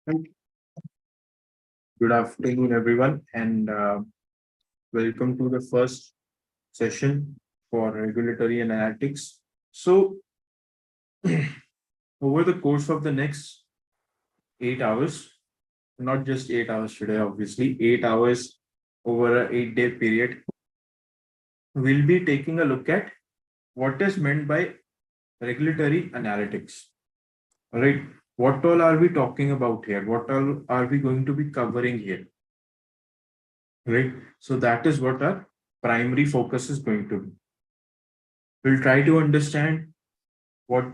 Good afternoon, everyone, and welcome to the first session for regulatory analytics. So, over the course of the next 8 hours, not just 8 hours today, obviously, 8 hours over an 8-day period, we'll be taking a look at what is meant by regulatory analytics. All right, what all are we talking about here? What all are we going to be covering here? Right, so that is what our primary focus is going to be. We'll try to understand what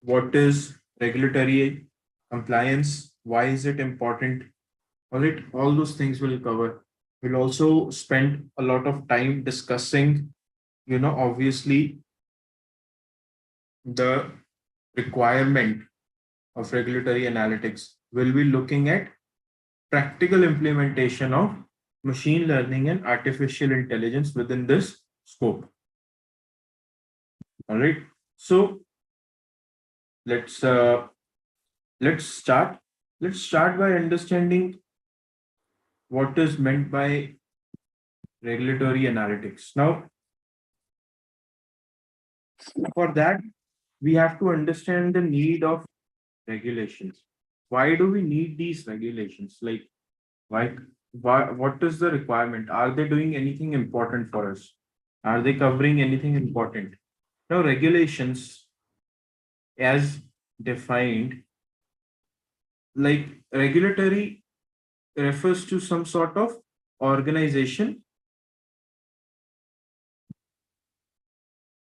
what is regulatory compliance, why is it important. All right, all those things we'll cover. We'll also spend a lot of time discussing, obviously the requirement of regulatory analytics. We'll be looking at practical implementation of machine learning and artificial intelligence within this scope. All right, so let's uh, let's start. Let's start by understanding what is meant by regulatory analytics. Now, for that, we have to understand the need of regulations. Why do we need these regulations? Like, what is the requirement? Are they doing anything important for us? Are they covering anything important? Now, regulations, as defined, like regulatory refers to some sort of organization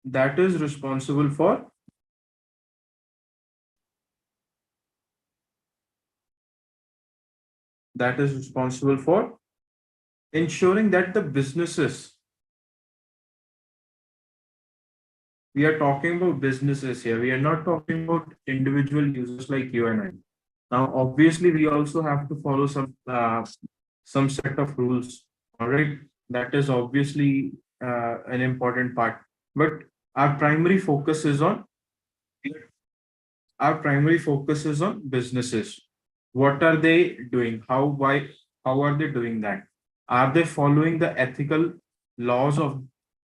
that is responsible for ensuring that the businesses, we are talking about businesses here, we are not talking about individual users like you and I. Now, obviously, we also have to follow some set of rules. All right, that is obviously an important part. But our primary focus is on businesses. What are they doing? How are they doing that? Are they following the ethical laws of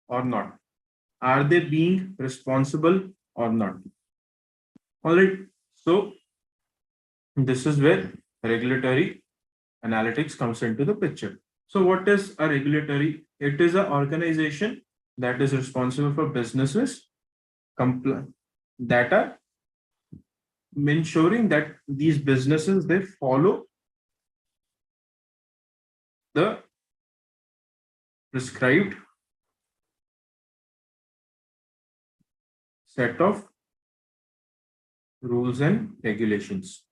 or not? Are they being responsible or not? All right. So this is where regulatory analytics comes into the picture. So what is a regulatory? It is an organization that is responsible for businesses that are ensuring that these businesses they follow the prescribed set of rules and regulations.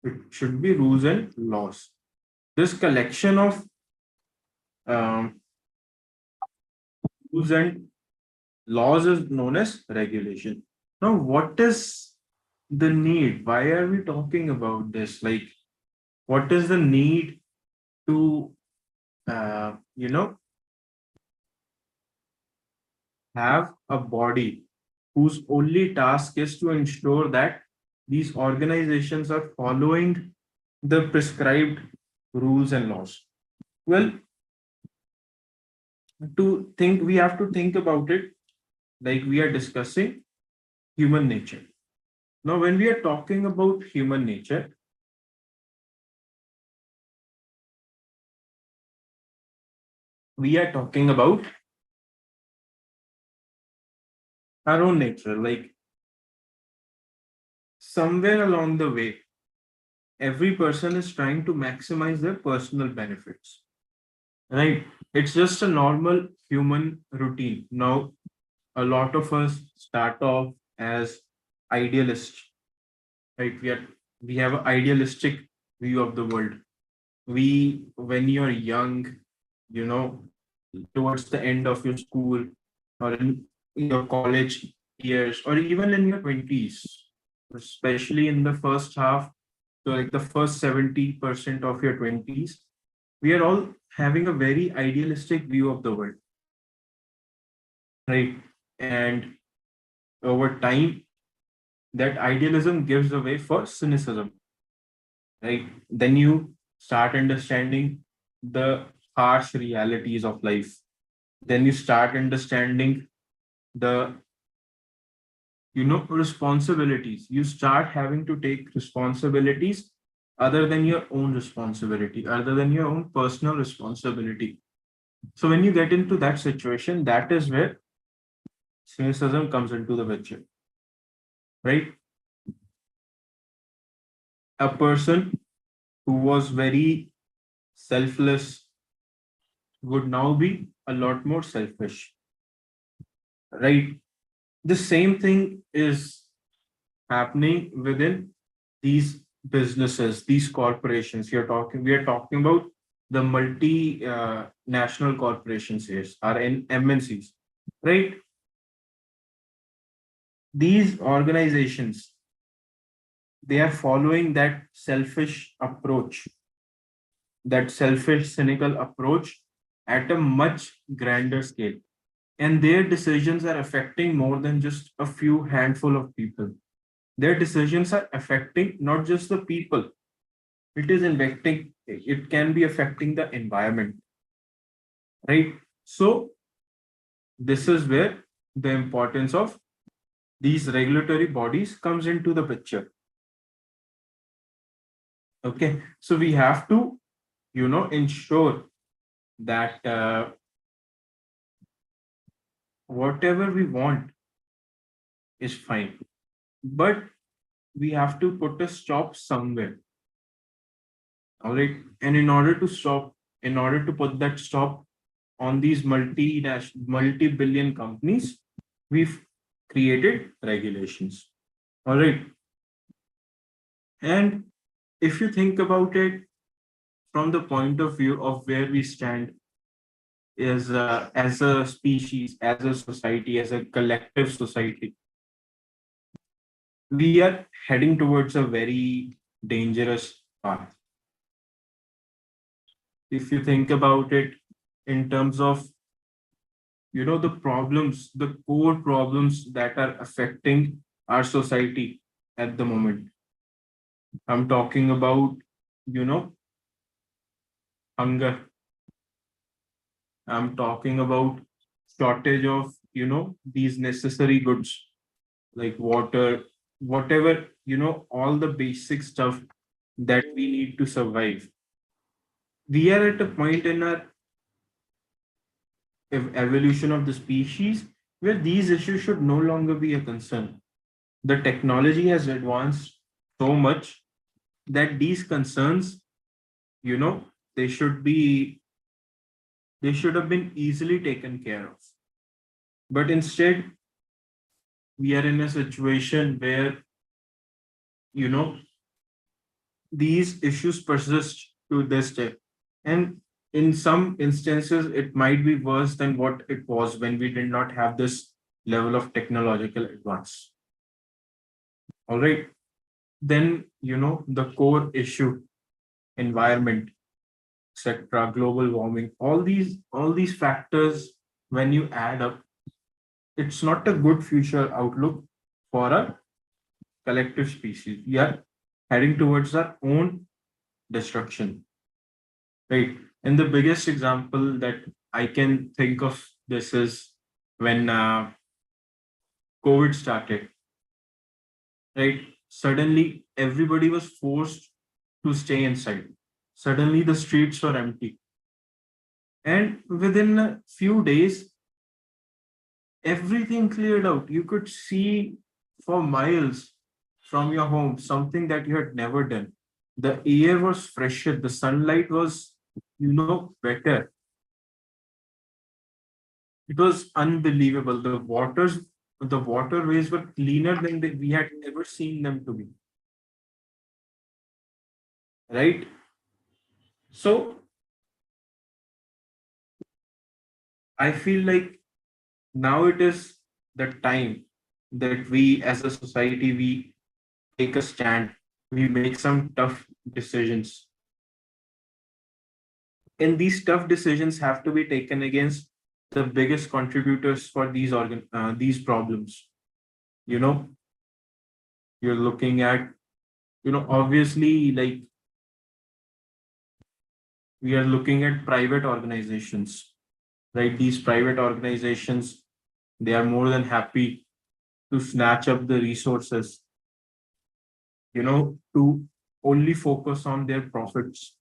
It should be rules and laws. This collection of um, rules and laws is known as regulation. Now, what is the need? Why are we talking about this? Like, what is the need to, uh, you know, have a body whose only task is to ensure that these organizations are following the prescribed rules and laws? Well, we have to think about it like we are discussing human nature. Now, when we are talking about human nature, we are talking about our own nature. Like somewhere along the way, every person is trying to maximize their personal benefits, right? It's just a normal human routine. Now, a lot of us start off as idealists, right? We have an idealistic view of the world. When you're young, you know, towards the end of your school or in your college years or even in your 20s, especially in the first half, so like the first 70% of your 20s, we are all having a very idealistic view of the world, right? And over time, that idealism gives away for cynicism, right? Then you start understanding the harsh realities of life. Then you start understanding the, responsibilities. You start having to take responsibilities other than your own responsibility, other than your own personal responsibility. So when you get into that situation, that is where cynicism comes into the picture, right? A person who was very selfless would now be a lot more selfish, right? The same thing is happening within these businesses, these corporations. We are talking about the multi national corporations here, are in MNCs, right? These organizations, they are following that selfish approach, that selfish, cynical approach at a much grander scale. And their decisions are affecting more than just a few handful of people. Their decisions are affecting not just the people, it can be affecting the environment, right? So, this is where the importance of these regulatory bodies comes into the picture. Okay, so we have to, ensure that whatever we want is fine, but we have to put a stop somewhere. All right. And in order to put that stop on these multi-billion companies, we've created regulations. All right. And if you think about it from the point of view of where we stand is as a species, as a society, as a collective society, we are heading towards a very dangerous path. If you think about it in terms of the core problems that are affecting our society at the moment, I'm talking about you know hunger. I'm talking about shortage of these necessary goods like water, whatever, all the basic stuff that we need to survive. We are at a point in our evolution of the species where these issues should no longer be a concern. The technology has advanced so much that these concerns, you know, they should be they should have been easily taken care of. But instead, we are in a situation where, you know, these issues persist to this day. And in some instances, it might be worse than what it was when we did not have this level of technological advance. All right. Then, the core issue, environment, etc., global warming, all these factors, when you add up, it's not a good future outlook for a collective species. We are heading towards our own destruction, right? And the biggest example that I can think of this is when COVID started, right? Suddenly, everybody was forced to stay inside. Suddenly, the streets were empty. And within a few days, everything cleared out. You could see for miles from your home something that you had never done. The air was fresher, the sunlight was, better. It was unbelievable. The waterways were cleaner than we had ever seen them to be. Right? So I feel like now it is the time that we as a society we take a stand, we make some tough decisions. And these tough decisions have to be taken against the biggest contributors for these problems. You know, You're looking at, obviously, like we are looking at private organizations, right? These private organizations, they are more than happy to snatch up the resources, to only focus on their profits.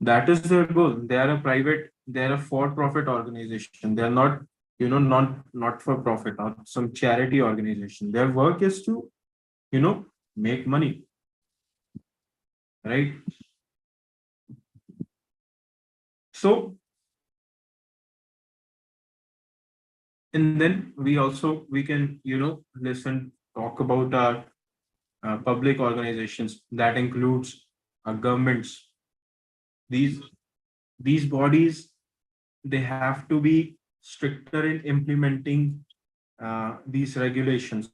That is their goal. They are a for-profit organization. They are not, not for profit or some charity organization. Their work is to, make money, right? So, and then we can, talk about our public organizations that includes governments. These these bodies, they have to be stricter in implementing these regulations,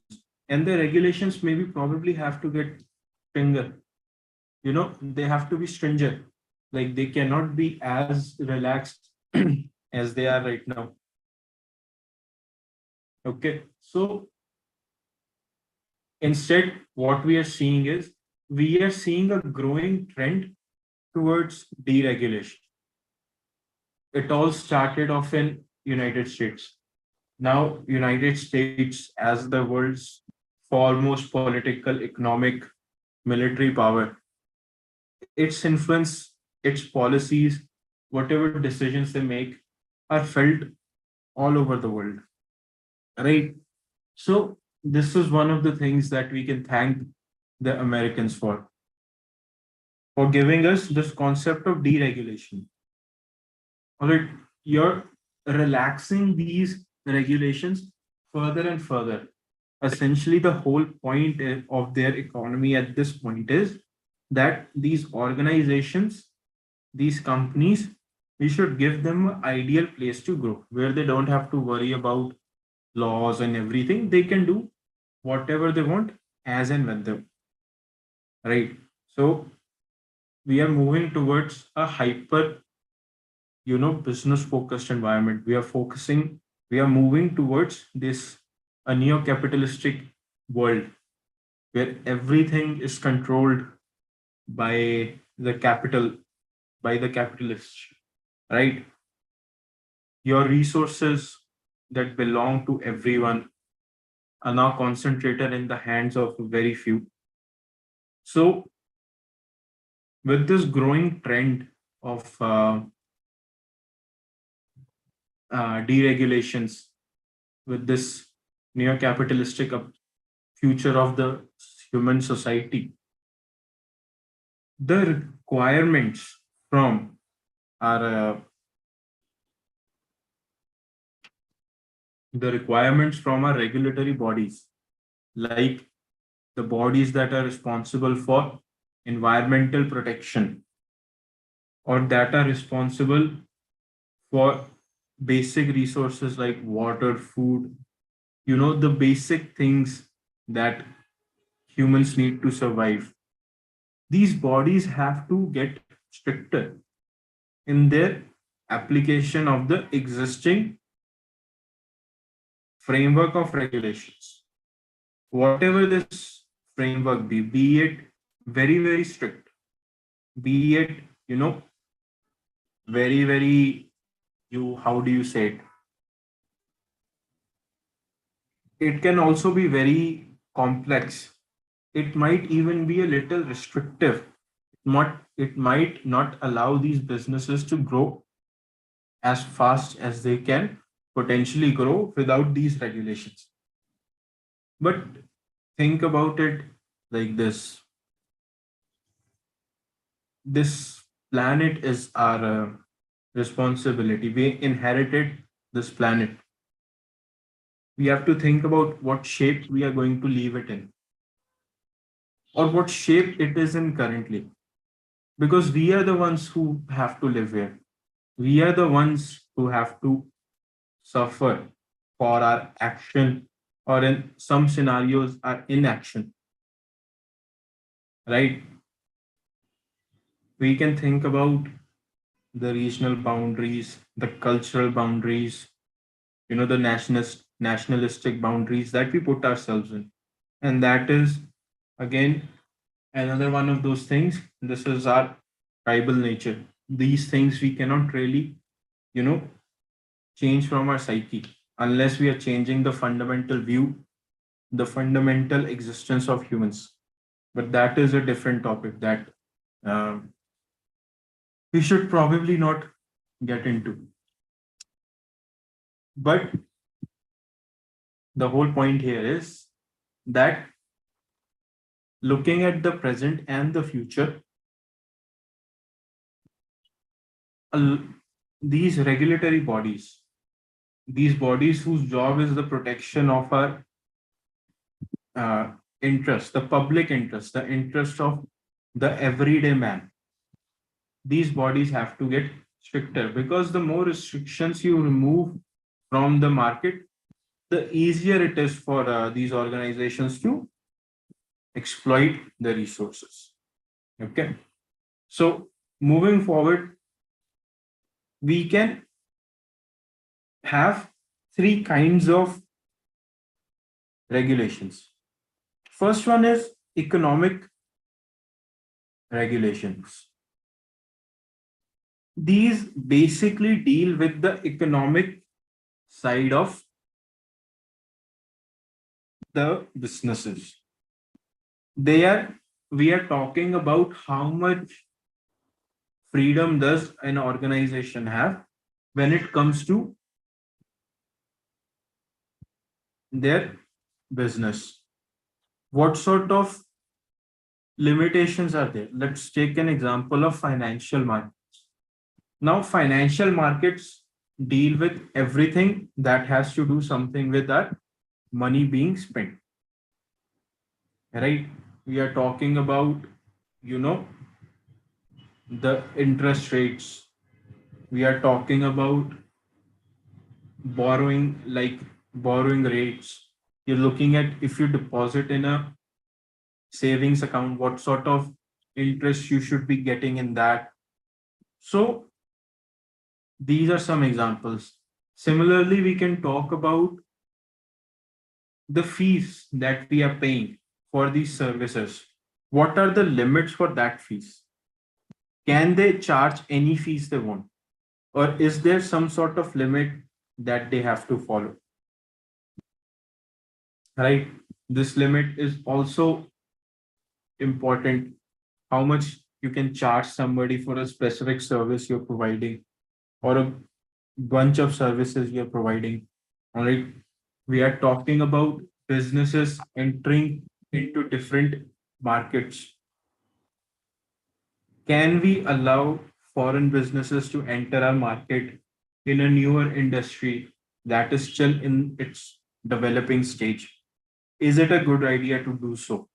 and the regulations maybe probably have to get stronger. They have to be stringent. Like they cannot be as relaxed as they are right now. Okay, so instead what we are seeing is we are seeing a growing trend towards deregulation. It all started off in United States. Now, United States as the world's foremost political, economic, military power, its influence, its policies, whatever decisions they make are felt all over the world, right? So this is one of the things that we can thank the Americans for giving us this concept of deregulation. All right, you're relaxing these regulations further and further. Essentially, the whole point of their economy at this point is that these organizations, these companies, we should give them an ideal place to grow where they don't have to worry about laws and everything. They can do whatever they want as and when they, right? So we are moving towards a hyper, business focused environment. We are moving towards this a neo capitalistic world where everything is controlled by the capital, by the capitalists, right? Your resources that belong to everyone are now concentrated in the hands of very few. So with this growing trend of deregulations, with this neo-capitalistic future of the human society, the requirements from our regulatory bodies, like the bodies that are responsible for environmental protection or that are responsible for basic resources like water, food, the basic things that humans need to survive. These bodies have to get stricter in their application of the existing framework of regulations. Whatever this framework be it very, very strict, be it, very, very, how do you say it? It can also be very complex. It might even be a little restrictive. It might not allow these businesses to grow as fast as they can potentially grow without these regulations. But think about it like this planet is our responsibility. We inherited this planet. We have to think about what shape we are going to leave it in, or what shape it is in currently, because we are the ones who have to live here. We are the ones who have to suffer for our action, or in some scenarios, our inaction, right? We can think about the regional boundaries, the cultural boundaries, the nationalistic boundaries that we put ourselves in. And that is again another one of those things. This is our tribal nature. These things we cannot really, you know, change from our psyche unless we are changing the fundamental view, the fundamental existence of humans. But that is a different topic that um, we should probably not get into. But the whole point here is that looking at the present and the future, these regulatory bodies, these bodies whose job is the protection of our interest, the public interest, the interest of the everyday man, these bodies have to get stricter, because the more restrictions you remove from the market, the easier it is for these organizations to exploit the resources. Okay. So moving forward, we can have three kinds of regulations. First one is economic regulations. These basically deal with the economic side of the businesses. We are talking about how much freedom does an organization have when it comes to their business. What sort of limitations are there? Let's take an example of financial markets. Now, financial markets deal with everything that has to do something with our money being spent, right? We are talking about, you know, the interest rates. We are talking about borrowing, like borrowing rates. You're looking at, if you deposit in a savings account, what sort of interest you should be getting in that. So these are some examples. Similarly, we can talk about the fees that we are paying for these services. What are the limits for that fees? Can they charge any fees they want? Or is there some sort of limit that they have to follow? Right? This limit is also important. How much you can charge somebody for a specific service you're providing, or a bunch of services you're providing. All right. We are talking about businesses entering into different markets. Can we allow foreign businesses to enter our market in a newer industry that is still in its developing stage? Is it a good idea to do so?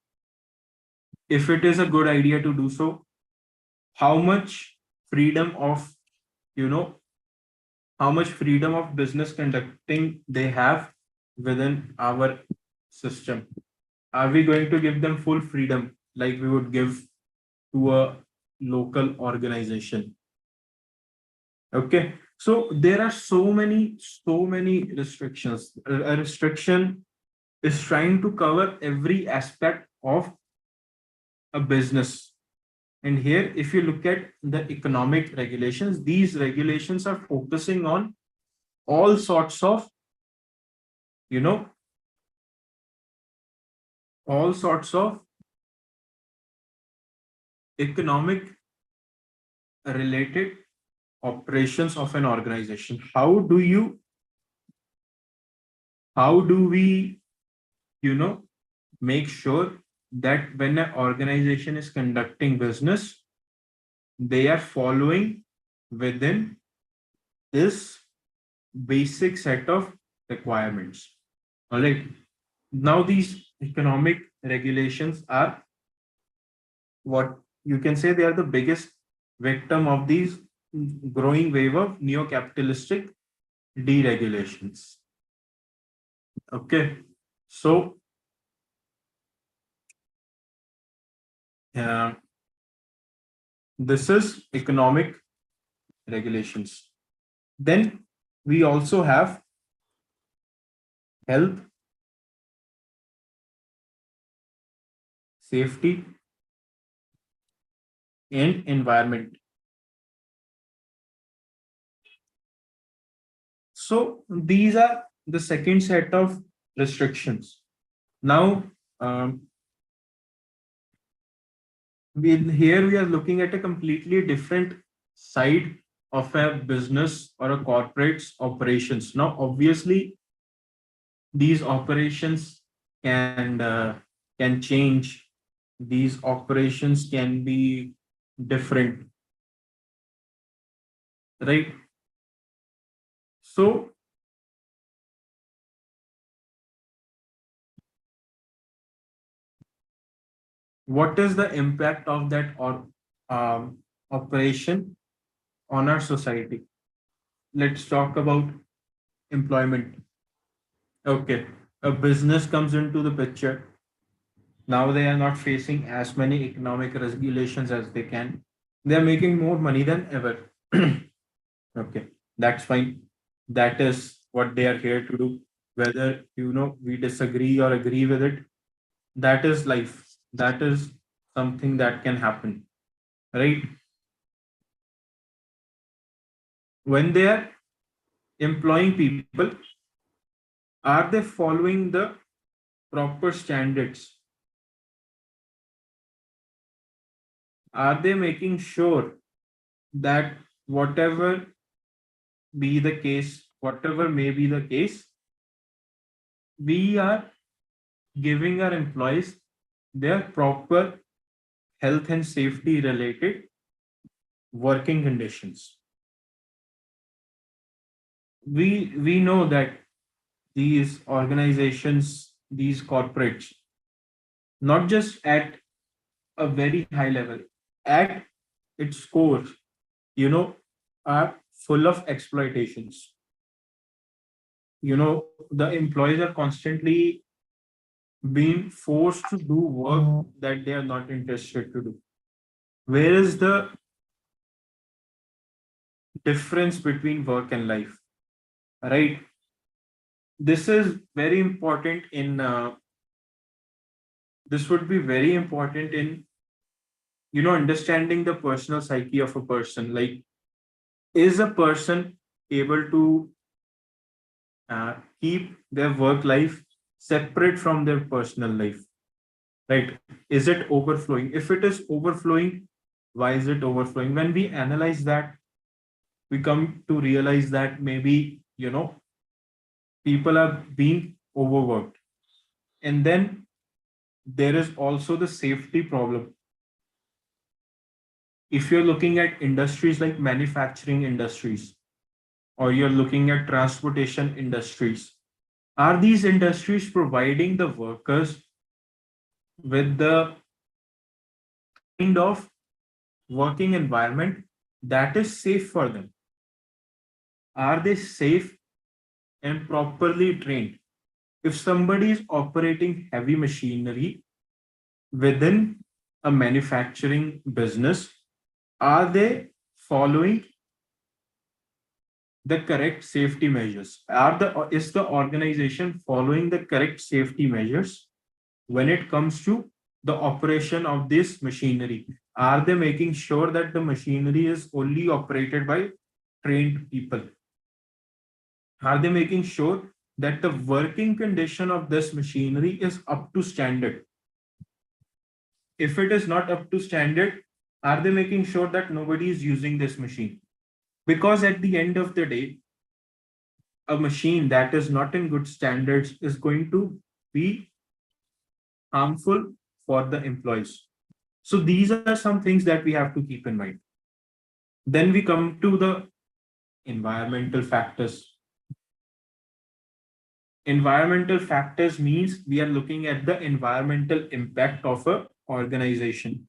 If it is a good idea to do so, how much freedom of, you know, how much freedom of business conducting they have within our system? Are we going to give them full freedom like we would give to a local organization? Okay. So there are so many restrictions. A restriction is trying to cover every aspect of a business. And here, if you look at the economic regulations, these regulations are focusing on all sorts of, you know, all sorts of economic related operations of an organization. How do we, you know, make sure that when an organization is conducting business, they are following within this basic set of requirements? All right. Now, these economic regulations are, what you can say, they are the biggest victim of these growing wave of neo-capitalistic deregulations. Okay. So, uh, this is economic regulations. Then we also have health safety, and environment. So these are the second set of restrictions. Now, um, here we are looking at a completely different side of a business or a corporate's operations. Now, obviously, these operations can change. These operations can be different, right? So, what is the impact of that or operation on our society? Let's talk about employment. Okay, a business comes into the picture. Now they are not facing as many economic regulations as they can. They are making more money than ever. Okay, that's fine. That is what they are here to do. Whether we disagree or agree with it, that is life. That is something that can happen, right? When they are employing people, are they following the proper standards? Are they making sure that whatever be the case, whatever may be the case, we are giving our employees their proper health and safety related working conditions? We know that these organizations, these corporates, not just at a very high level, at its core, you know, are full of exploitations. The employees are constantly being forced to do work that they are not interested to do. Where is the difference between work and life? Right? This is very important in, this would be very important in, understanding the personal psyche of a person. Like, is a person able to keep their work life separate from their personal life? Right? Is it overflowing? If it is overflowing, why is it overflowing? When we analyze that, we come to realize that maybe, people are being overworked. And then there is also the safety problem. If you're looking at industries like manufacturing industries, or you're looking at transportation industries, are these industries providing the workers with the kind of working environment that is safe for them? Are they safe and properly trained? If somebody is operating heavy machinery within a manufacturing business, are they following the correct safety measures? Is the organization following the correct safety measures when it comes to the operation of this machinery? Are they making sure that the machinery is only operated by trained people? Are they making sure that the working condition of this machinery is up to standard? If it is not up to standard, are they making sure that nobody is using this machine? Because at the end of the day, a machine that is not in good standards is going to be harmful for the employees. So these are some things that we have to keep in mind. Then we come to the environmental factors. Environmental factors means we are looking at the environmental impact of a organization.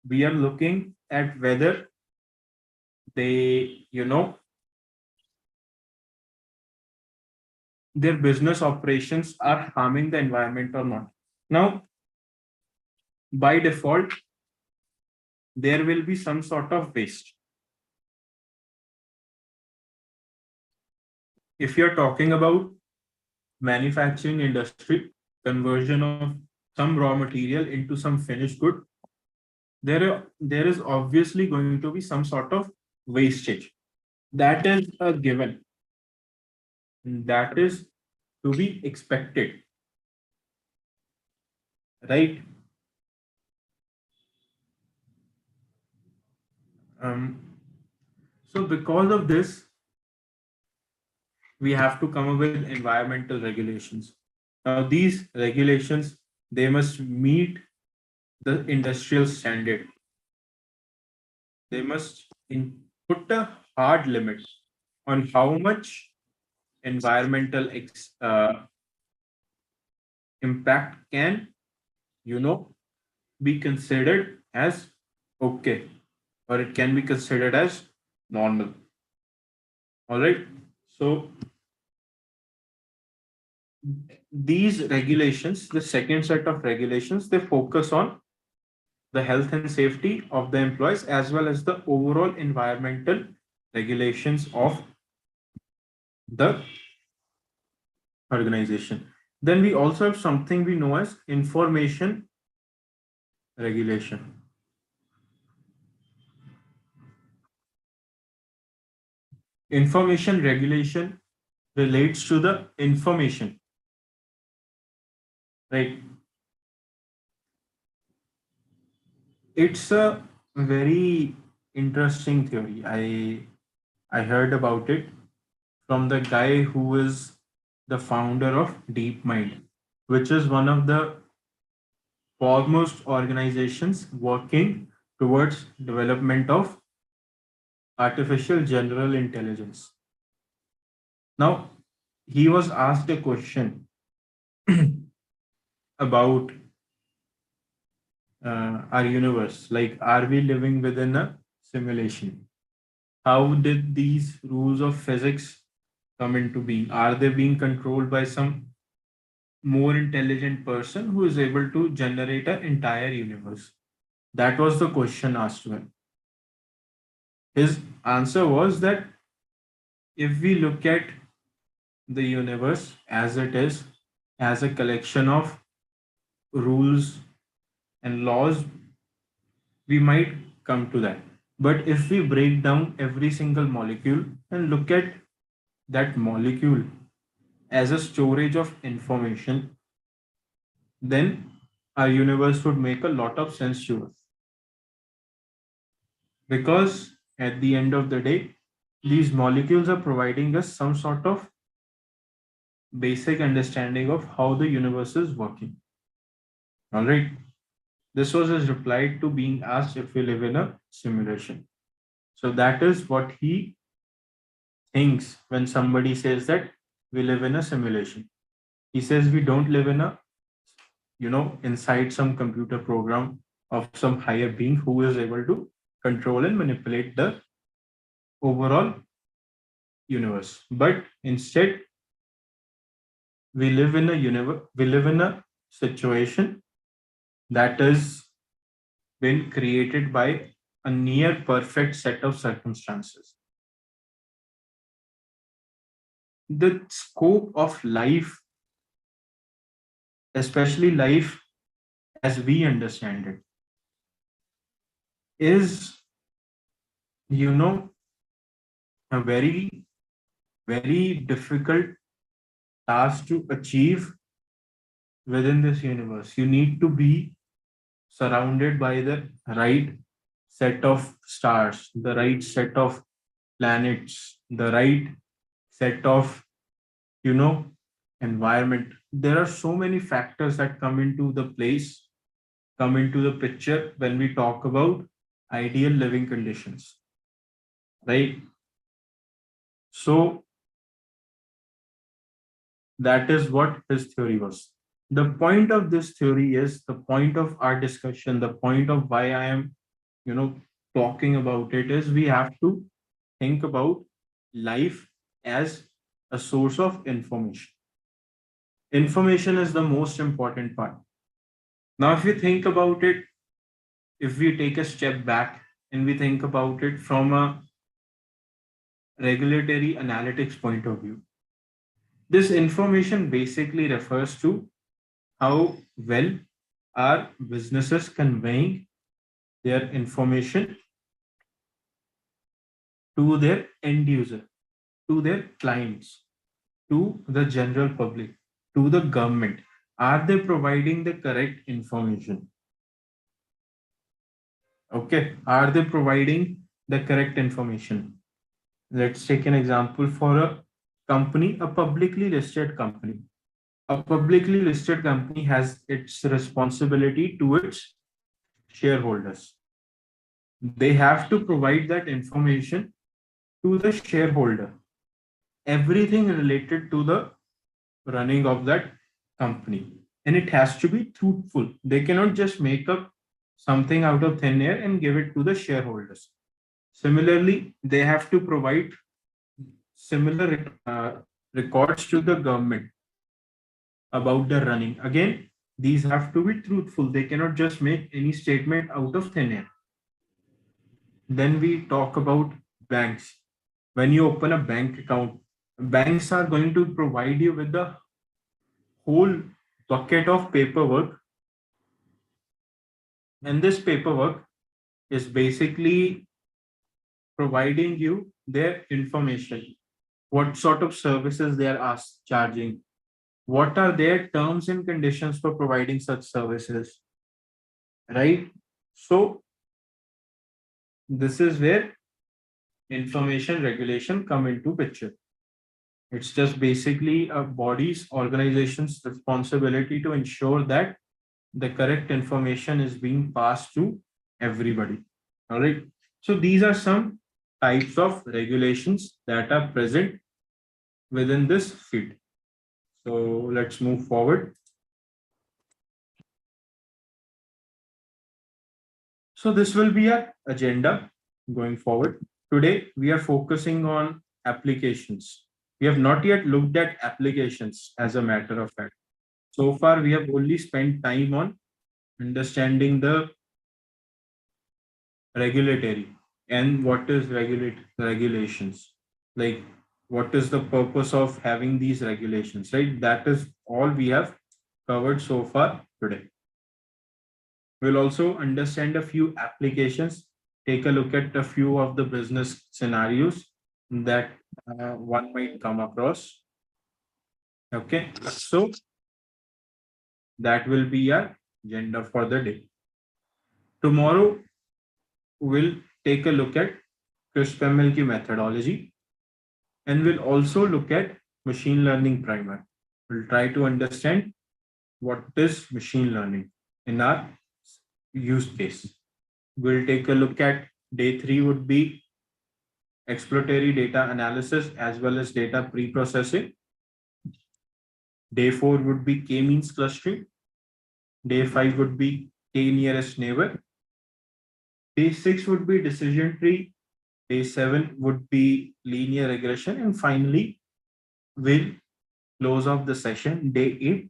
We are looking at whether they, their business operations are harming the environment or not. Now, by default, there will be some sort of waste. If you're talking about manufacturing industry, conversion of some raw material into some finished good, there is obviously going to be some sort of wastage. That is a given. That is to be expected, right? Um, so because of this, we have to come up with environmental regulations. Now, these regulations, they must meet the industrial standard. They must put a hard limit on how much environmental impact can, you know, be considered as okay, or it can be considered as normal. All right. So these regulations, the second set of regulations, they focus on the health and safety of the employees as well as the overall environmental regulations of the organization. Then we also have something we know as information regulation. Information regulation relates to the information, right? It's a very interesting theory. I heard about it from the guy who is the founder of DeepMind, which is one of the foremost organizations working towards development of artificial general intelligence. Now, he was asked a question about our universe, like, are we living within a simulation? How did these rules of physics come into being? Are they being controlled by some more intelligent person who is able to generate an entire universe? That was the question asked to him. His answer was that if we look at the universe as it is, as a collection of rules and laws, we might come to that. But if we break down every single molecule and look at that molecule as a storage of information, then our universe would make a lot of sense to us. Because at the end of the day, these molecules are providing us some sort of basic understanding of how the universe is working. All right. This was his reply to being asked if we live in a simulation. So that is what he thinks when somebody says that we live in a simulation. He says we don't live in a, inside some computer program of some higher being who is able to control and manipulate the overall universe. But instead, we live in a situation that has been created by a near perfect set of circumstances. The scope of life, especially life as we understand it, is, you know, a very, very difficult task to achieve within this universe. You need to be surrounded by the right set of stars, the right set of planets, the right set of, you know, environment. There are so many factors that come into the place, come into the picture when we talk about ideal living conditions, right? So that is what his theory was. The point of this theory is the point of our discussion, the point of why I am, you know, talking about it is we have to think about life as a source of information. Information is the most important part. Now, if we think about it, if we take a step back and we think about it from a regulatory analytics point of view, this information basically refers to how well are businesses conveying their information to their end user, to their clients, to the general public, to the government? Are they providing the correct information? Okay, are they providing the correct information? Let's take an example for a company, a publicly listed company. A publicly listed company has its responsibility to its shareholders. They have to provide that information to the shareholder, everything related to the running of that company. And it has to be truthful. They cannot just make up something out of thin air and give it to the shareholders. Similarly, they have to provide similar records to the government about the running. Again, these have to be truthful. They cannot just make any statement out of thin air. Then we talk about banks. When you open a bank account, banks are going to provide you with the whole bucket of paperwork. And this paperwork is basically providing you their information, what sort of services they are charging, what are their terms and conditions for providing such services, right? So this is where information regulation come into picture. It's just basically a body's organization's responsibility to ensure that the correct information is being passed to everybody. All right. So these are some types of regulations that are present within this field. So let's move forward. So this will be our agenda going forward. Today, we are focusing on applications. We have not yet looked at applications as a matter of fact. So far, we have only spent time on understanding the regulatory and what is regulations. Like, what is the purpose of having these regulations, right? That is all we have covered so far today. We'll also understand a few applications, take a look at a few of the business scenarios that one might come across. Okay, so that will be our agenda for the day. Tomorrow, we'll take a look at CRISP-ML methodology, and we'll also look at machine learning primer. We'll try to understand what is machine learning in our use case. We'll take a look at day 3 would be exploratory data analysis as well as data pre-processing. Day 4 would be k-means clustering. Day 5 would be k-nearest neighbor. Day 6 would be decision tree. Day 7 would be linear regression. And finally, we'll close off the session. Day 8,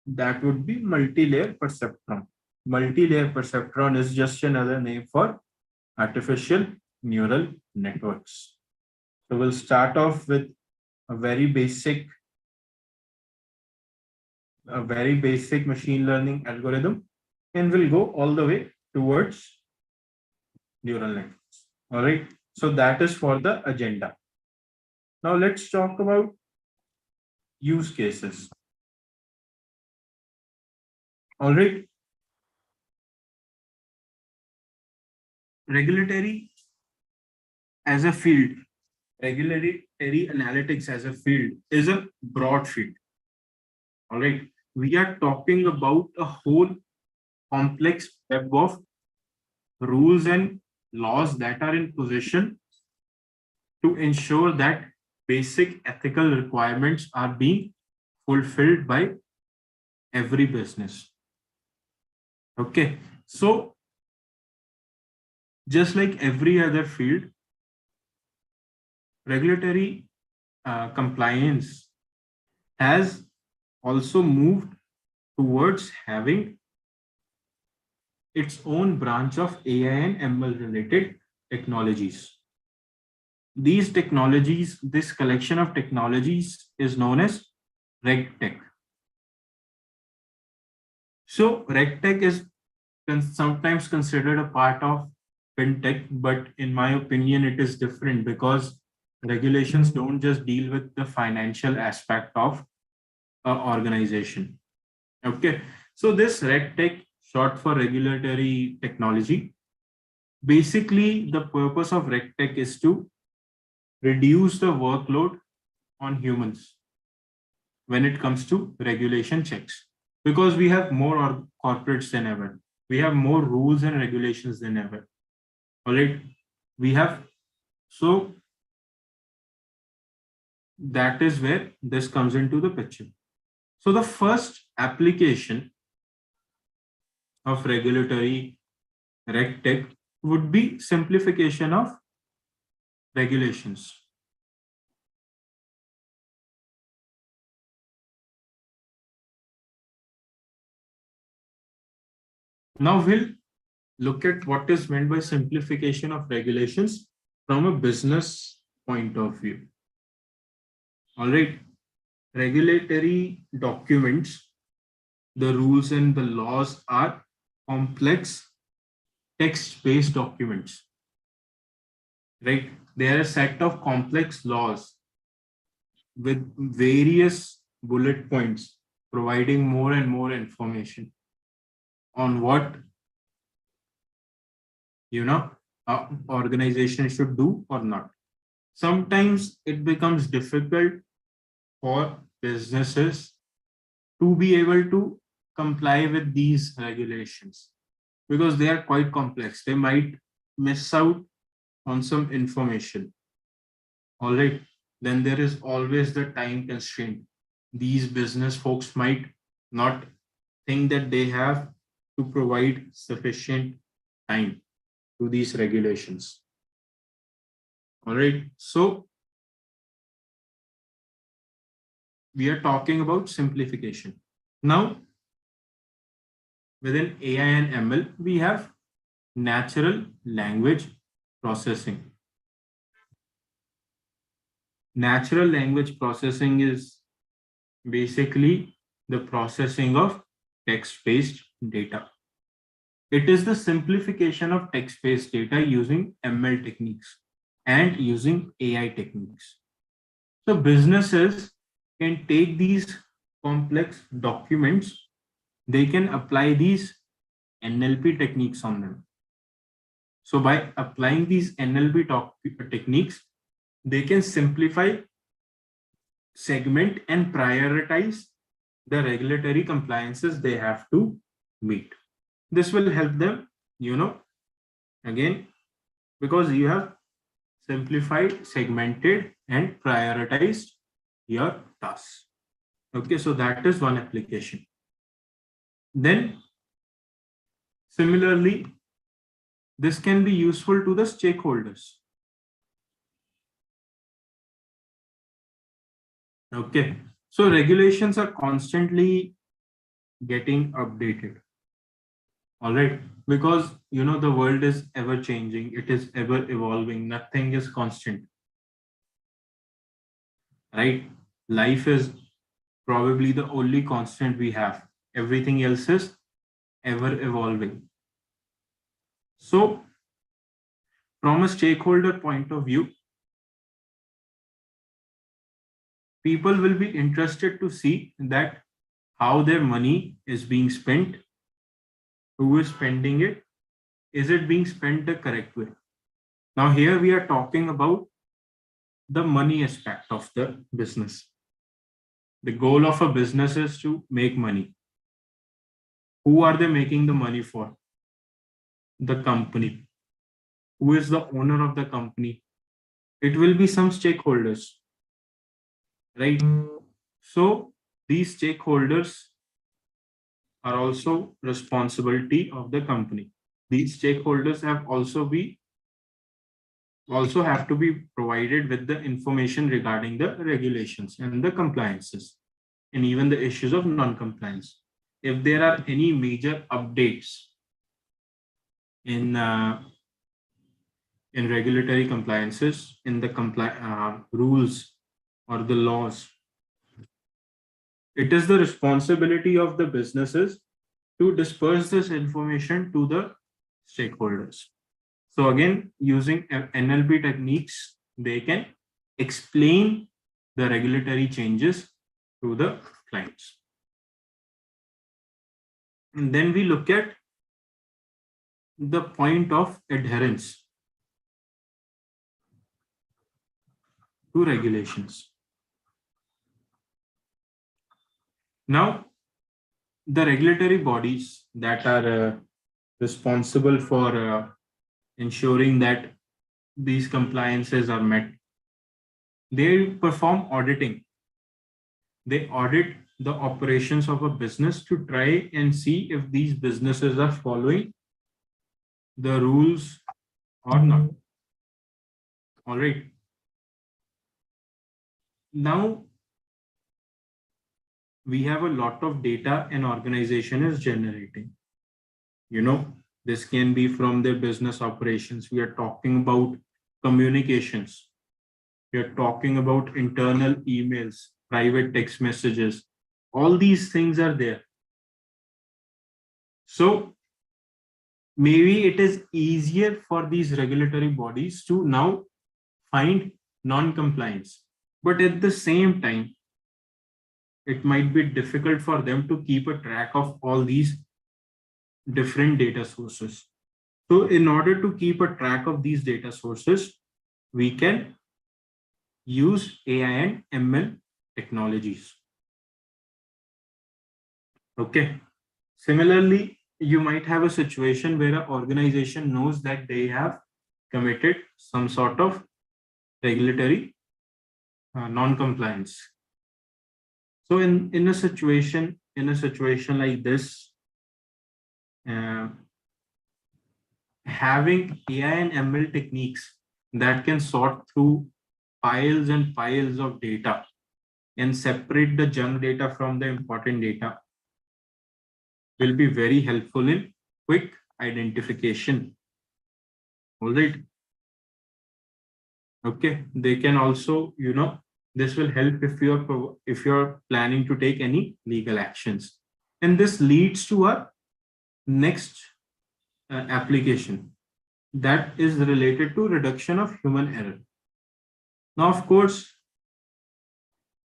that would be multi-layer perceptron. Multi-layer perceptron is just another name for artificial neural networks. So we'll start off with a very basic machine learning algorithm, and we'll go all the way towards neural networks. All right. So that is for the agenda. Now let's talk about use cases. All right. Regulatory as a field, regulatory analytics as a field is a broad field. All right. We are talking about a whole complex web of rules and laws that are in position to ensure that basic ethical requirements are being fulfilled by every business. Okay. So just like every other field, regulatory compliance has also moved towards having its own branch of AI and ML related technologies. These technologies, this collection of technologies is known as RegTech. So RegTech is sometimes considered a part of fintech, but in my opinion, it is different because regulations don't just deal with the financial aspect of an organization. Okay, so this RegTech, short for regulatory technology, basically the purpose of RegTech is to reduce the workload on humans when it comes to regulation checks, because we have more corporates than ever. We have more rules and regulations than ever. All right, we have, so that is where this comes into the picture. So the first application of regulatory RegTech would be simplification of regulations. Now we'll look at what is meant by simplification of regulations from a business point of view. All right, regulatory documents, the rules and the laws are complex text-based documents, right? They are a set of complex laws with various bullet points providing more and more information on what organization should do or not. Sometimes it becomes difficult for businesses to be able to comply with these regulations because they are quite complex. They might miss out on some information. All right, then there is always the time constraint. These business folks might not think that they have to provide sufficient time to these regulations. All right, so we are talking about simplification. Now, within AI and ML, we have natural language processing. Natural language processing is basically the processing of text-based data. It is the simplification of text-based data using ML techniques and using AI techniques. So businesses can take these complex documents, they can apply these NLP techniques on them. So by applying these NLP techniques, they can simplify, segment, and prioritize the regulatory compliances they have to meet. This will help them, again, because you have simplified, segmented, and prioritized your tasks. Okay, so that is one application. Then, similarly, this can be useful to the stakeholders. Okay, so regulations are constantly getting updated. All right, because the world is ever changing, it is ever evolving, nothing is constant, right? Life is probably the only constant we have, everything else is ever evolving. So from a stakeholder point of view, people will be interested to see that how their money is being spent, who is spending it, is it being spent the correct way? Now here we are talking about the money aspect of the business. The goal of a business is to make money. Who are they making the money for? The company. Who is the owner of the company? It will be some stakeholders, right? So these stakeholders are also responsibility of the company. These stakeholders also have to be provided with the information regarding the regulations and the compliances and even the issues of non-compliance. If there are any major updates in regulatory compliances, in the rules or the laws, it is the responsibility of the businesses to disperse this information to the stakeholders. So again, using NLP techniques, they can explain the regulatory changes to the clients. And then we look at the point of adherence to regulations. Now, the regulatory bodies that are responsible for ensuring that these compliances are met, they perform auditing. They audit the operations of a business to try and see if these businesses are following the rules or not. All right. Now, we have a lot of data an organization is generating. This can be from their business operations. We are talking about communications. We are talking about internal emails, private text messages. All these things are there. So maybe it is easier for these regulatory bodies to now find non-compliance. But at the same time, it might be difficult for them to keep a track of all these different data sources. So in order to keep a track of these data sources, we can use AI and ML technologies. Okay. Similarly, you might have a situation where an organization knows that they have committed some sort of regulatory non-compliance. So in a situation like this, having AI and ML techniques that can sort through piles and piles of data and separate the junk data from the important data will be very helpful in quick identification. All right. Okay. They can also, this will help if you're planning to take any legal actions. And this leads to our next application that is related to reduction of human error. Now, of course,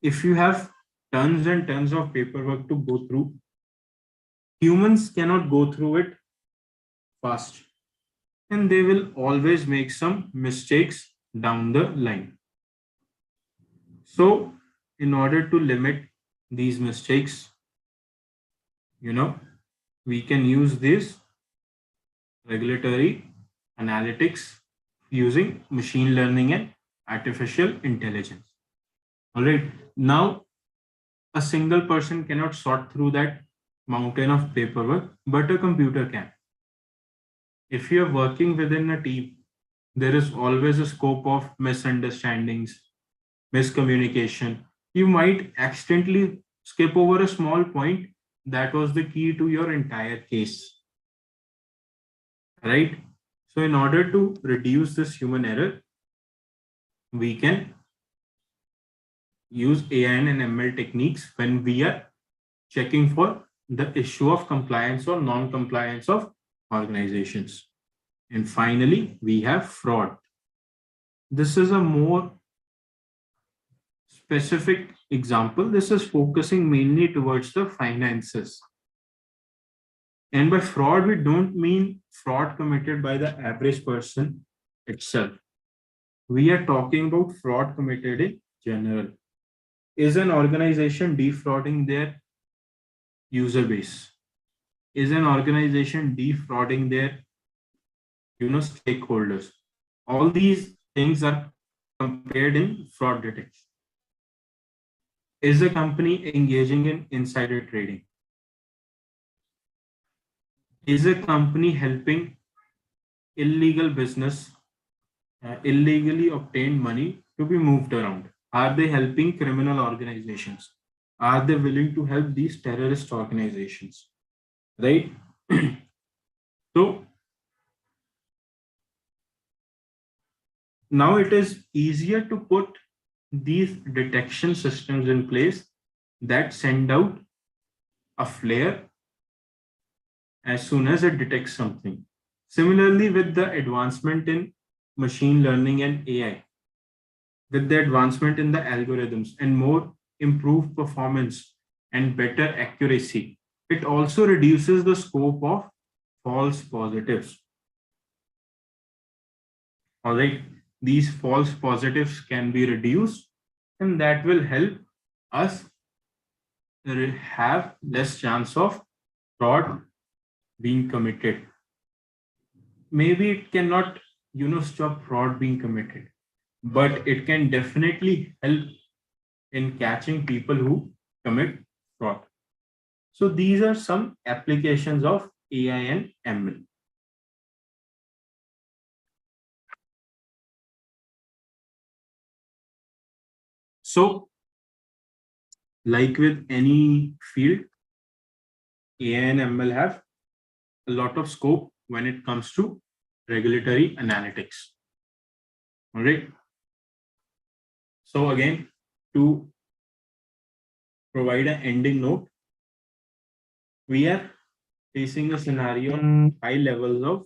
if you have tons and tons of paperwork to go through, humans cannot go through it fast, and they will always make some mistakes down the line. So in order to limit these mistakes, we can use this regulatory analytics using machine learning and artificial intelligence. All right. Now, a single person cannot sort through that mountain of paperwork, but a computer can. If you're working within a team, there is always a scope of misunderstandings, miscommunication. You might accidentally skip over a small point that was the key to your entire case. Right? So in order to reduce this human error, we can use AI and ML techniques when we are checking for the issue of compliance or non-compliance of organizations. And finally, we have fraud. This is a more specific example. This is focusing mainly towards the finances. And by fraud, we don't mean fraud committed by the average person itself. We are talking about fraud committed in general. Is an organization defrauding their user base? Is an organization defrauding their stakeholders? All these things are compared in fraud detection. Is a company engaging in insider trading? Is a company helping illegal business, illegally obtained money to be moved around? Are they helping criminal organizations? Are they willing to help these terrorist organizations? Right? So now it is easier to put these detection systems in place that send out a flare as soon as it detects something. Similarly, with the advancement in machine learning and AI, with the advancement in the algorithms and more improved performance and better accuracy, it also reduces the scope of false positives. All right, these false positives can be reduced, and that will help us have less chance of fraud being committed. Maybe it cannot, stop fraud being committed, but it can definitely help in catching people who commit fraud. So these are some applications of AI and ML. So, like with any field, AI and ML have a lot of scope when it comes to regulatory analytics. All right. So again, to provide an ending note, we are facing a scenario on high levels of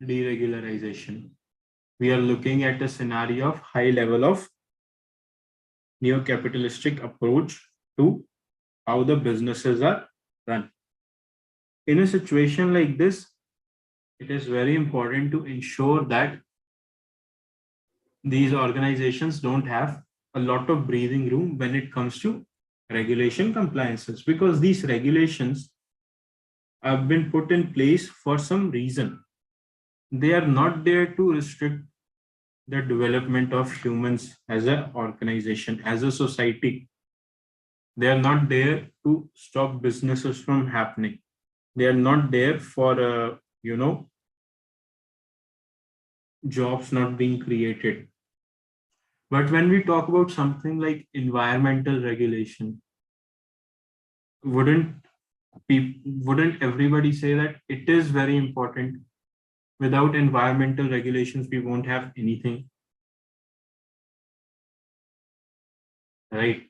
deregularization. We are looking at a scenario of high level of neo-capitalistic approach to how the businesses are run. In a situation like this, it is very important to ensure that these organizations don't have a lot of breathing room when it comes to regulation compliances, because these regulations have been put in place for some reason. They are not there to restrict the development of humans as an organization, as a society. They are not there to stop businesses from happening. They are not there for, jobs not being created. But when we talk about something like environmental regulation, wouldn't wouldn't everybody say that it is very important? Without environmental regulations, we won't have anything, right?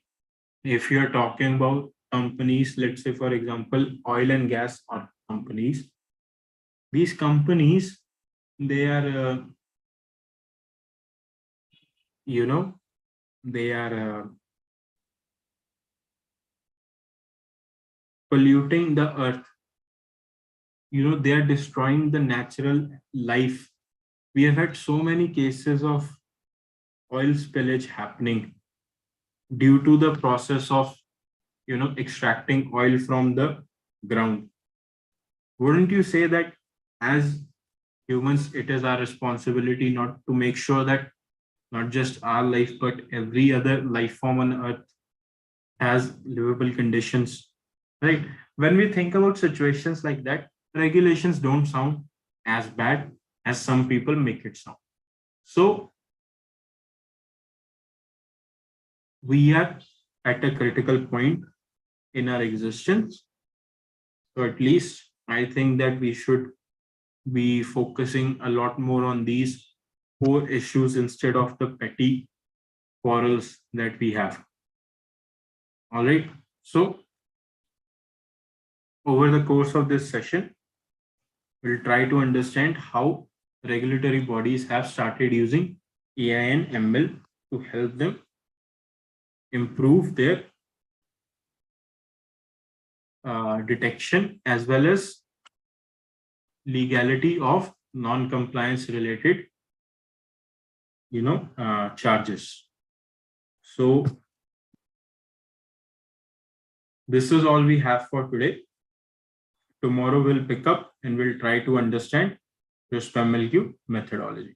If you're talking about companies, let's say, for example, oil and gas companies, these companies, they are, they are polluting the earth. They are destroying the natural life. We have had so many cases of oil spillage happening due to the process of, extracting oil from the ground. Wouldn't you say that as humans, it is our responsibility not to make sure that not just our life, but every other life form on earth has livable conditions, right? When we think about situations like that, regulations don't sound as bad as some people make it sound. So we are at a critical point in our existence. So at least I think that we should be focusing a lot more on these core issues instead of the petty quarrels that we have. All right. So over the course of this session, we'll try to understand how regulatory bodies have started using AI and ML to help them improve their detection as well as legality of non-compliance related, charges. So this is all we have for today. Tomorrow we'll pick up and we'll try to understand RISP-MLQ methodology.